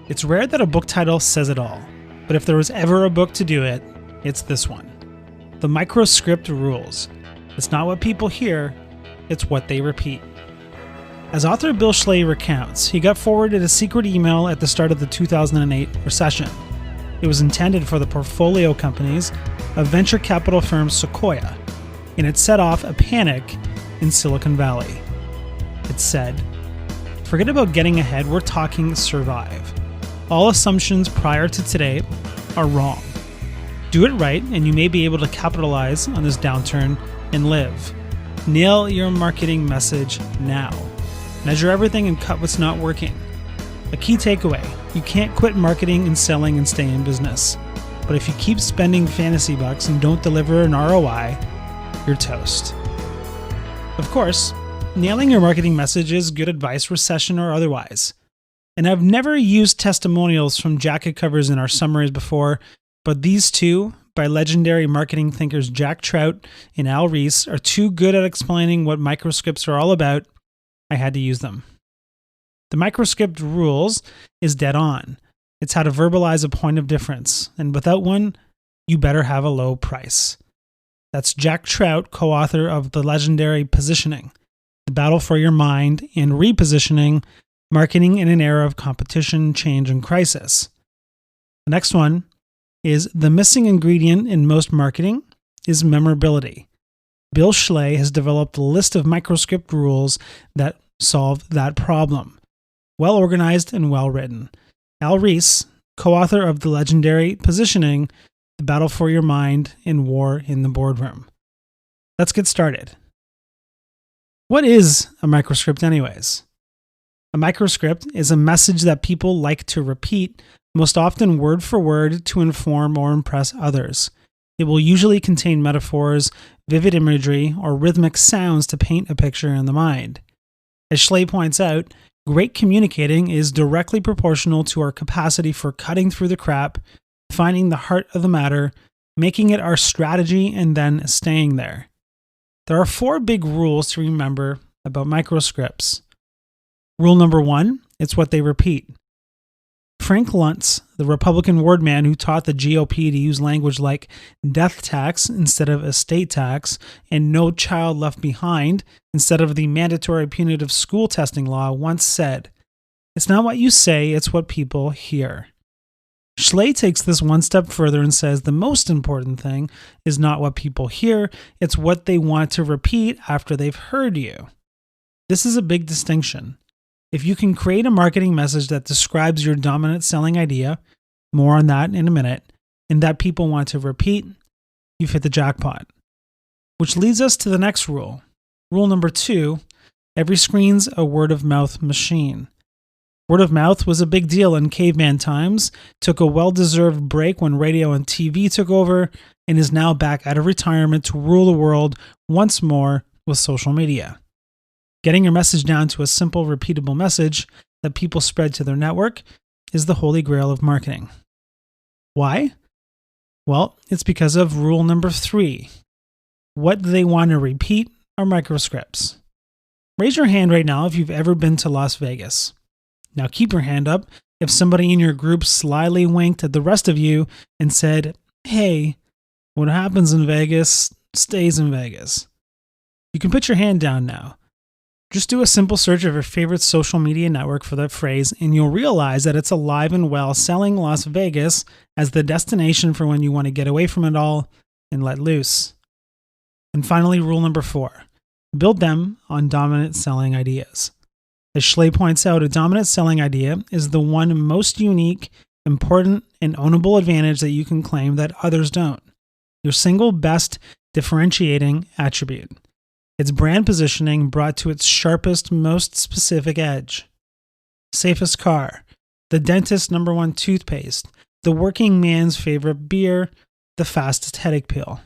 It's rare that a book title says it all, but if there was ever a book to do it, it's this one. The Microscript Rules. It's not what people hear, it's what they repeat. As author Bill Schley recounts, he got forwarded a secret email at the start of the 2008 recession. It was intended for the portfolio companies of venture capital firm Sequoia, and it set off a panic in Silicon Valley. It said, "Forget about getting ahead, we're talking survive. All assumptions prior to today are wrong. Do it right, and you may be able to capitalize on this downturn and live. Nail your marketing message now. Measure everything and cut what's not working. A key takeaway, you can't quit marketing and selling and stay in business. But if you keep spending fantasy bucks and don't deliver an ROI, you're toast." Of course, nailing your marketing message is good advice, recession or otherwise. And I've never used testimonials from jacket covers in our summaries before, but these two, by legendary marketing thinkers Jack Trout and Al Ries, are too good at explaining what microscripts are all about. I had to use them. The Microscript Rules is dead on. It's how to verbalize a point of difference, and without one, you better have a low price. That's Jack Trout, co-author of the legendary Positioning, The Battle for Your Mind, and Repositioning, Marketing in an Era of Competition, Change, and Crisis. The next one is the missing ingredient in most marketing is memorability. Bill Schley has developed a list of microscript rules that solve that problem. Well organized and well written. Al Ries, co-author of the legendary Positioning, The Battle for Your Mind, and War in the Boardroom. Let's get started. What is a microscript anyways? A microscript is a message that people like to repeat, most often word for word, to inform or impress others. It will usually contain metaphors, vivid imagery, or rhythmic sounds to paint a picture in the mind. As Schley points out, great communicating is directly proportional to our capacity for cutting through the crap, finding the heart of the matter, making it our strategy, and then staying there. There are 4 big rules to remember about microscripts. Rule number 1, it's what they repeat. Frank Luntz, the Republican word man who taught the GOP to use language like death tax instead of estate tax and no child left behind instead of the mandatory punitive school testing law, once said, "It's not what you say, it's what people hear." Schley takes this one step further and says the most important thing is not what people hear, it's what they want to repeat after they've heard you. This is a big distinction. If you can create a marketing message that describes your dominant selling idea, more on that in a minute, and that people want to repeat, you've hit the jackpot. Which leads us to the next rule. Rule number 2, every screen's a word-of-mouth machine. Word of mouth was a big deal in caveman times, took a well-deserved break when radio and TV took over, and is now back out of retirement to rule the world once more with social media. Getting your message down to a simple, repeatable message that people spread to their network is the holy grail of marketing. Why? Well, it's because of rule number 3. What they want to repeat are microscripts. Raise your hand right now if you've ever been to Las Vegas. Now keep your hand up if somebody in your group slyly winked at the rest of you and said, "Hey, what happens in Vegas stays in Vegas." You can put your hand down now. Just do a simple search of your favorite social media network for that phrase, and you'll realize that it's alive and well, selling Las Vegas as the destination for when you want to get away from it all and let loose. And finally, rule number 4, build them on dominant selling ideas. As Schley points out, a dominant selling idea is the one most unique, important, and ownable advantage that you can claim that others don't. Your single best differentiating attribute. It's brand positioning brought to its sharpest, most specific edge. Safest car, the dentist's #1 toothpaste, the working man's favorite beer, the fastest headache pill.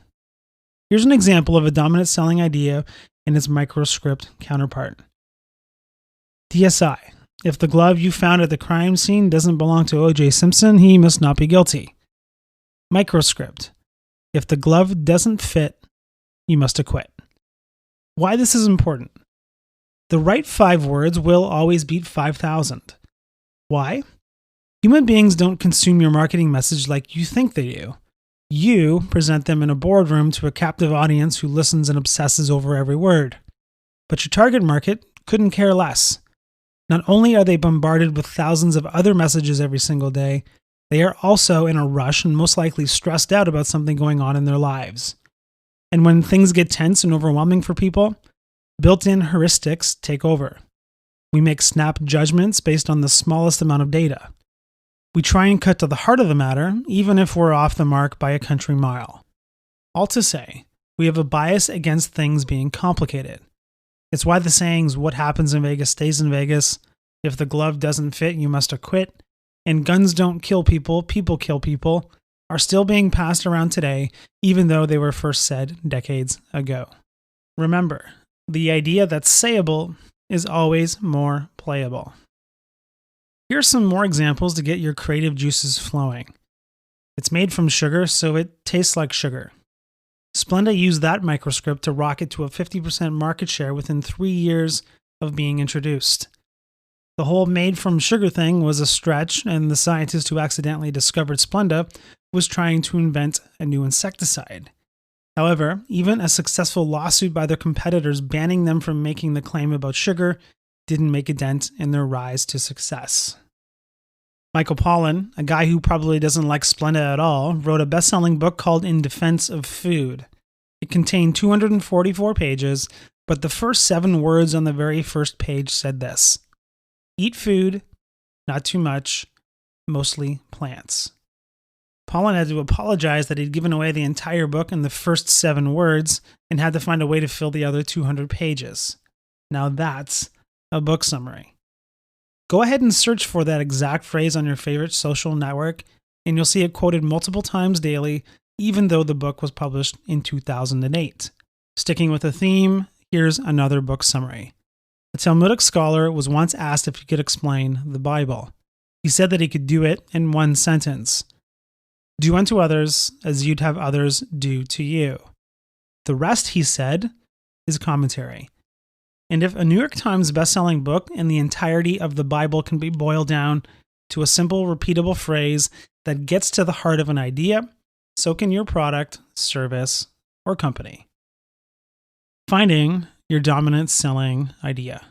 Here's an example of a dominant selling idea and its microscript counterpart. DSI, if the glove you found at the crime scene doesn't belong to O.J. Simpson, he must not be guilty. Microscript, if the glove doesn't fit, you must acquit. Why this is important? The right 5 words will always beat 5,000. Why? Human beings don't consume your marketing message like you think they do. You present them in a boardroom to a captive audience who listens and obsesses over every word. But your target market couldn't care less. Not only are they bombarded with thousands of other messages every single day, they are also in a rush and most likely stressed out about something going on in their lives. And when things get tense and overwhelming for people, built-in heuristics take over. We make snap judgments based on the smallest amount of data. We try and cut to the heart of the matter, even if we're off the mark by a country mile. All to say, we have a bias against things being complicated. It's why the sayings, "what happens in Vegas stays in Vegas," "if the glove doesn't fit, you must acquit," and "guns don't kill people, people kill people," are still being passed around today, even though they were first said decades ago. Remember, the idea that's sayable is always more playable. Here are some more examples to get your creative juices flowing. It's made from sugar, so it tastes like sugar. Splenda used that microscript to rocket to a 50% market share within 3 years of being introduced. The whole made from sugar thing was a stretch, and the scientist who accidentally discovered Splenda was trying to invent a new insecticide. However, even a successful lawsuit by their competitors banning them from making the claim about sugar didn't make a dent in their rise to success. Michael Pollan, a guy who probably doesn't like Splenda at all, wrote a best-selling book called In Defense of Food. It contained 244 pages, but the first 7 words on the very first page said this: "Eat food, not too much, mostly plants." Pollan had to apologize that he'd given away the entire book in the first 7 words and had to find a way to fill the other 200 pages. Now that's a book summary. Go ahead and search for that exact phrase on your favorite social network, and you'll see it quoted multiple times daily, even though the book was published in 2008. Sticking with the theme, here's another book summary. A Talmudic scholar was once asked if he could explain the Bible. He said that he could do it in one sentence: "Do unto others as you'd have others do to you." The rest, he said, is commentary. And if a New York Times bestselling book and the entirety of the Bible can be boiled down to a simple, repeatable phrase that gets to the heart of an idea, so can your product, service, or company. Finding your dominant selling idea.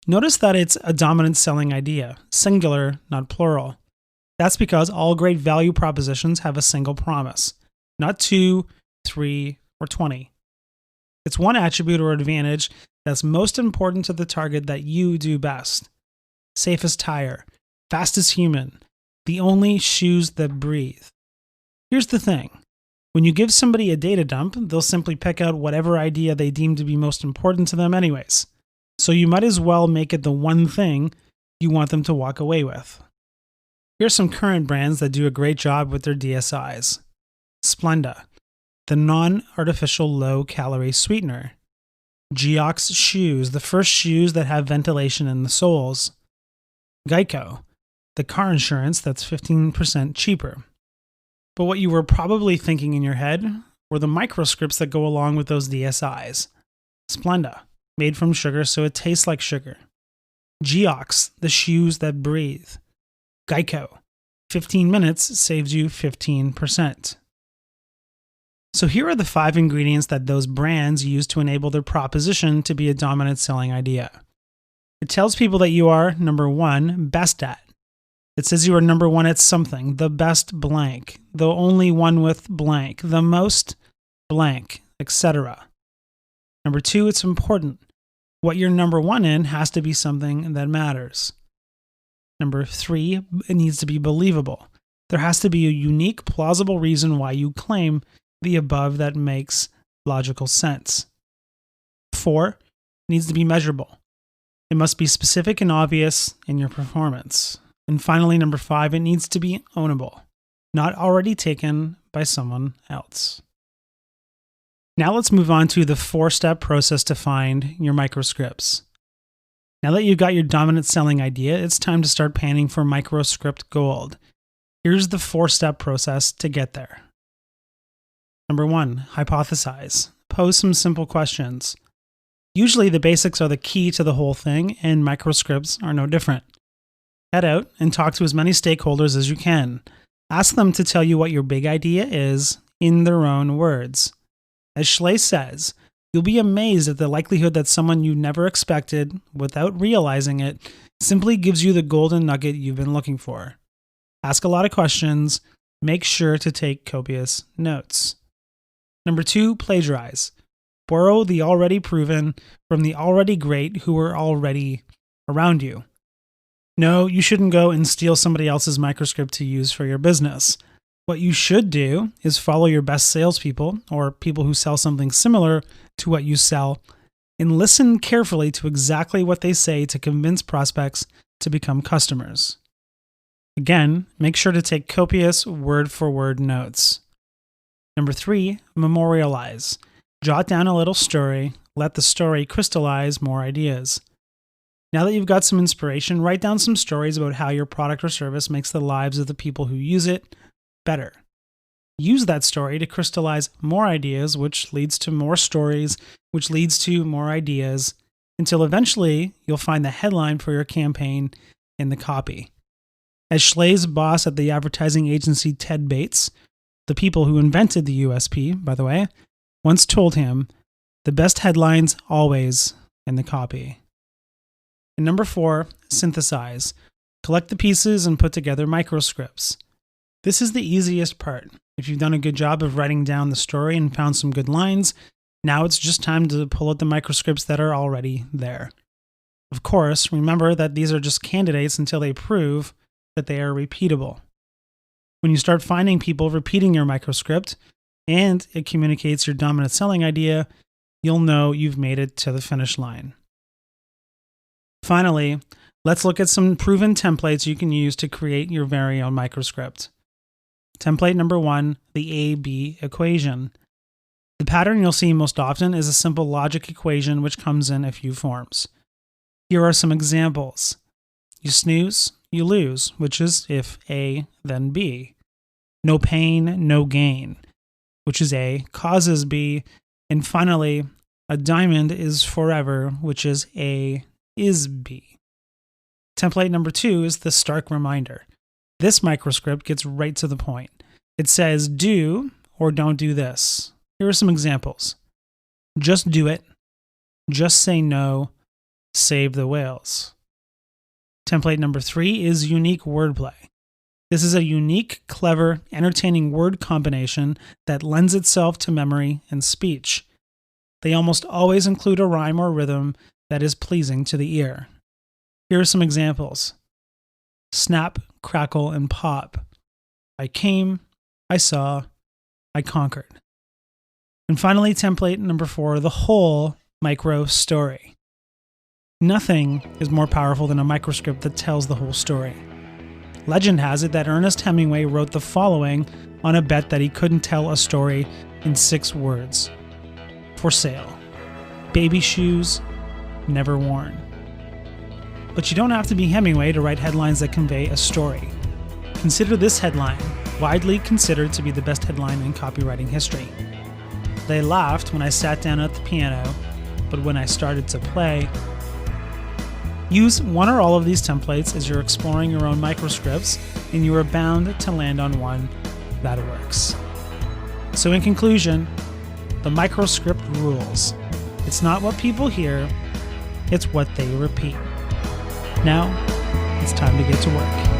Notice that it's a dominant selling idea, singular, not plural. That's because all great value propositions have a single promise, not 2, 3, or 20. It's one attribute or advantage that's most important to the target that you do best. Safest tire, fastest human, the only shoes that breathe. Here's the thing. When you give somebody a data dump, they'll simply pick out whatever idea they deem to be most important to them anyways. So you might as well make it the one thing you want them to walk away with. Here's some current brands that do a great job with their DSIs. Splenda, the non-artificial low-calorie sweetener. Geox shoes, the first shoes that have ventilation in the soles. Geico, the car insurance that's 15% cheaper. But what you were probably thinking in your head were the microscripts that go along with those DSIs. Splenda, made from sugar so it tastes like sugar. Geox, the shoes that breathe. Geico, 15 minutes saves you 15%. So here are the 5 ingredients that those brands use to enable their proposition to be a dominant selling idea. It tells people that you are, number 1, best at. It says you are number 1 at something, the best blank, the only one with blank, the most blank, etc. Number 2, it's important. What you're number 1 in has to be something that matters. Number 3, it needs to be believable. There has to be a unique, plausible reason why you claim the above that makes logical sense. 4, it needs to be measurable. It must be specific and obvious in your performance. And finally, number 5, it needs to be ownable, not already taken by someone else. Now let's move on to the 4-step process to find your microscripts. Now that you've got your dominant selling idea, it's time to start panning for microscript gold. Here's the 4-step process to get there. Number 1, hypothesize. Pose some simple questions. Usually the basics are the key to the whole thing, and microscripts are no different. Head out and talk to as many stakeholders as you can. Ask them to tell you what your big idea is in their own words. As Schley says, you'll be amazed at the likelihood that someone you never expected, without realizing it, simply gives you the golden nugget you've been looking for. Ask a lot of questions. Make sure to take copious notes. Number 2, plagiarize. Borrow the already proven from the already great who are already around you. No, you shouldn't go and steal somebody else's microscript to use for your business. What you should do is follow your best salespeople or people who sell something similar to what you sell and listen carefully to exactly what they say to convince prospects to become customers. Again, make sure to take copious word-for-word notes. Number 3, memorialize. Jot down a little story. Let the story crystallize more ideas. Now that you've got some inspiration, write down some stories about how your product or service makes the lives of the people who use it better. Use that story to crystallize more ideas, which leads to more stories, which leads to more ideas, until eventually you'll find the headline for your campaign in the copy. As Schley's boss at the advertising agency Ted Bates, the people who invented the USP, by the way, once told him, the best headlines always in the copy. And number 4, synthesize. Collect the pieces and put together microscripts. This is the easiest part. If you've done a good job of writing down the story and found some good lines, now it's just time to pull out the microscripts that are already there. Of course, remember that these are just candidates until they prove that they are repeatable. When you start finding people repeating your microscript and it communicates your dominant selling idea, you'll know you've made it to the finish line. Finally, let's look at some proven templates you can use to create your very own microscript. Template number 1, the A-B equation. The pattern you'll see most often is a simple logic equation which comes in a few forms. Here are some examples. You snooze, you lose, which is if A, then B. No pain, no gain, which is A causes B. And finally, a diamond is forever, which is A is B. Template number 2 is the stark reminder. This microscript gets right to the point. It says do or don't do this. Here are some examples. Just do it. Just say no. Save the whales. Template number 3 is unique wordplay. This is a unique, clever, entertaining word combination that lends itself to memory and speech. They almost always include a rhyme or rhythm that is pleasing to the ear. Here are some examples. Snap, crackle, and pop. I came, I saw, I conquered. And finally, template number 4, the whole micro story. Nothing is more powerful than a microscript that tells the whole story. Legend has it that Ernest Hemingway wrote the following on a bet that he couldn't tell a story in 6 words. For sale. Baby shoes, never worn. But you don't have to be Hemingway to write headlines that convey a story. Consider this headline, widely considered to be the best headline in copywriting history. They laughed when I sat down at the piano, but when I started to play. Use one or all of these templates as you're exploring your own microscripts, and you are bound to land on one that works. So in conclusion, the microscript rules. It's not what people hear, it's what they repeat. Now, it's time to get to work.